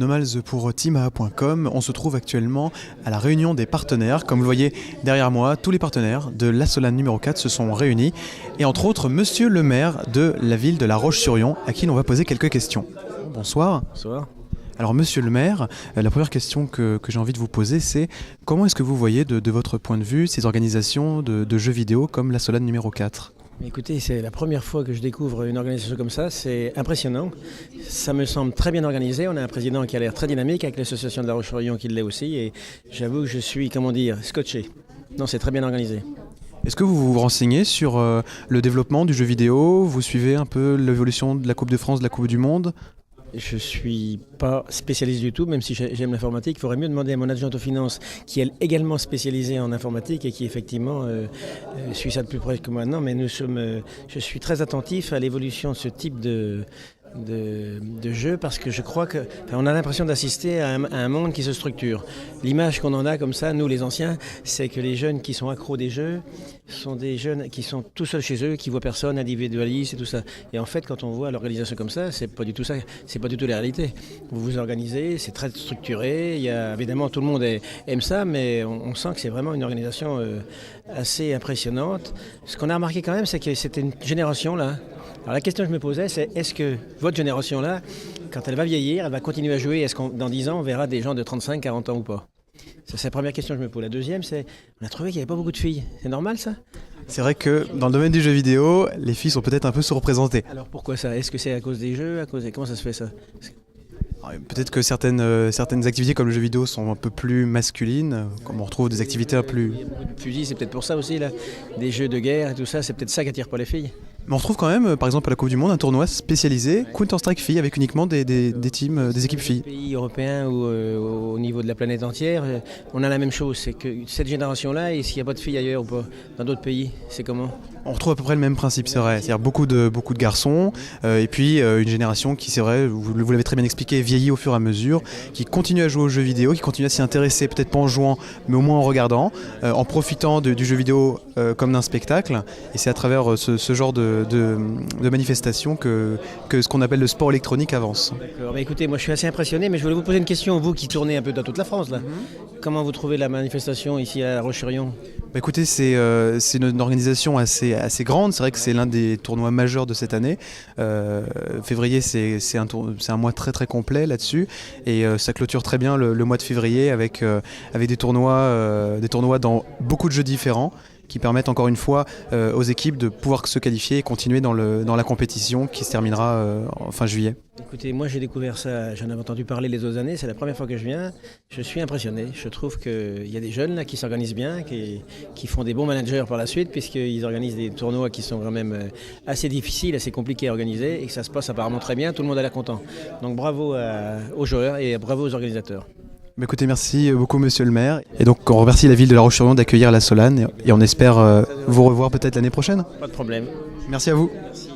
Nomals pour Timaa.com. On se trouve actuellement à la réunion des partenaires. Comme vous le voyez derrière moi, tous les partenaires de la Solane numéro 4 se sont réunis. Et entre autres, monsieur le maire de la ville de La Roche-sur-Yon, à qui l'on va poser quelques questions. Bonsoir. Bonsoir. Alors monsieur le maire, la première question que j'ai envie de vous poser, c'est comment est-ce que vous voyez de votre point de vue ces organisations de jeux vidéo comme la Solane numéro 4 ? Écoutez, c'est la première fois que je découvre une organisation comme ça, c'est impressionnant. Ça me semble très bien organisé, on a un président qui a l'air très dynamique avec l'association de La Roche-sur-Yon qui l'est aussi et j'avoue que je suis, scotché. Non, c'est très bien organisé. Est-ce que vous vous renseignez sur le développement du jeu vidéo ? Vous suivez un peu l'évolution de la Coupe de France, de la Coupe du Monde ? Je ne suis pas spécialiste du tout, même si j'aime l'informatique. Il faudrait mieux demander à mon adjointe aux finances, qui est également spécialisée en informatique et qui effectivement suit ça de plus près que moi. Non, mais je suis très attentif à l'évolution de ce type de jeu parce que je crois qu'on a l'impression d'assister à un monde qui se structure. L'image qu'on en a comme ça, nous les anciens, c'est que les jeunes qui sont accros des jeux sont des jeunes qui sont tout seuls chez eux, qui voient personne, individualistes et tout ça. Et en fait, quand on voit l'organisation comme ça, c'est pas du tout ça, c'est pas du tout la réalité. Vous vous organisez, c'est très structuré, il y a, évidemment tout le monde aime ça, mais on sent que c'est vraiment une organisation assez impressionnante. Ce qu'on a remarqué quand même, c'est que c'était une génération là. Alors la question que je me posais, c'est est-ce que votre génération-là, quand elle va vieillir, elle va continuer à jouer, est-ce que dans 10 ans, on verra des gens de 35, 40 ans ou pas ? C'est la première question que je me pose. La deuxième, c'est on a trouvé qu'il n'y avait pas beaucoup de filles. C'est normal ça ? C'est vrai que dans le domaine du jeu vidéo, les filles sont peut-être un peu sous-représentées. Alors pourquoi ça ? Est-ce que c'est à cause des jeux ? Comment ça se fait ça ? Peut-être que certaines activités comme le jeu vidéo sont un peu plus masculines, comme on retrouve des activités un plus... Il y a beaucoup de fusils, c'est peut-être pour ça aussi, là. Des jeux de guerre et tout ça, c'est peut-être ça qui attire pas les filles. Mais on retrouve quand même, par exemple à la Coupe du Monde, un tournoi spécialisé Counter-Strike filles avec uniquement des teams, des équipes filles. Pays européens ou au niveau de la planète entière, on a la même chose. C'est que cette génération-là, est-ce qu'il n'y a pas de filles ailleurs ou pas ? Dans d'autres pays, c'est comment ? On retrouve à peu près le même principe, c'est vrai. C'est-à-dire beaucoup de garçons et puis une génération qui, c'est vrai, vous l'avez très bien expliqué, vieillit au fur et à mesure, qui continue à jouer aux jeux vidéo, qui continue à s'y intéresser, peut-être pas en jouant, mais au moins en regardant, en profitant du jeu vidéo comme d'un spectacle. Et c'est à travers ce genre de manifestations que ce qu'on appelle le sport électronique avance. D'accord. Mais écoutez, moi je suis assez impressionné, mais je voulais vous poser une question, vous qui tournez un peu dans toute la France là. Comment vous trouvez la manifestation ici à La Roche-sur-Yon ? Écoutez, c'est une organisation assez grande. C'est vrai que c'est l'un des tournois majeurs de cette année. Février, c'est un mois très très complet là-dessus. Et ça clôture très bien le mois de février avec des tournois dans beaucoup de jeux différents qui permettent encore une fois aux équipes de pouvoir se qualifier et continuer dans la compétition qui se terminera en fin juillet. Écoutez, moi j'ai découvert ça, j'en avais entendu parler les autres années, c'est la première fois que je viens, je suis impressionné. Je trouve qu'il y a des jeunes là qui s'organisent bien, qui font des bons managers par la suite, puisqu'ils organisent des tournois qui sont quand même assez difficiles, assez compliqués à organiser, et que ça se passe apparemment très bien, tout le monde a l'air content. Donc bravo aux joueurs et bravo aux organisateurs. Écoutez, merci beaucoup monsieur le maire. Et donc on remercie la ville de La Roche-sur-Yon d'accueillir la Solane et on espère vous revoir peut-être l'année prochaine. Pas de problème. Merci à vous. Merci.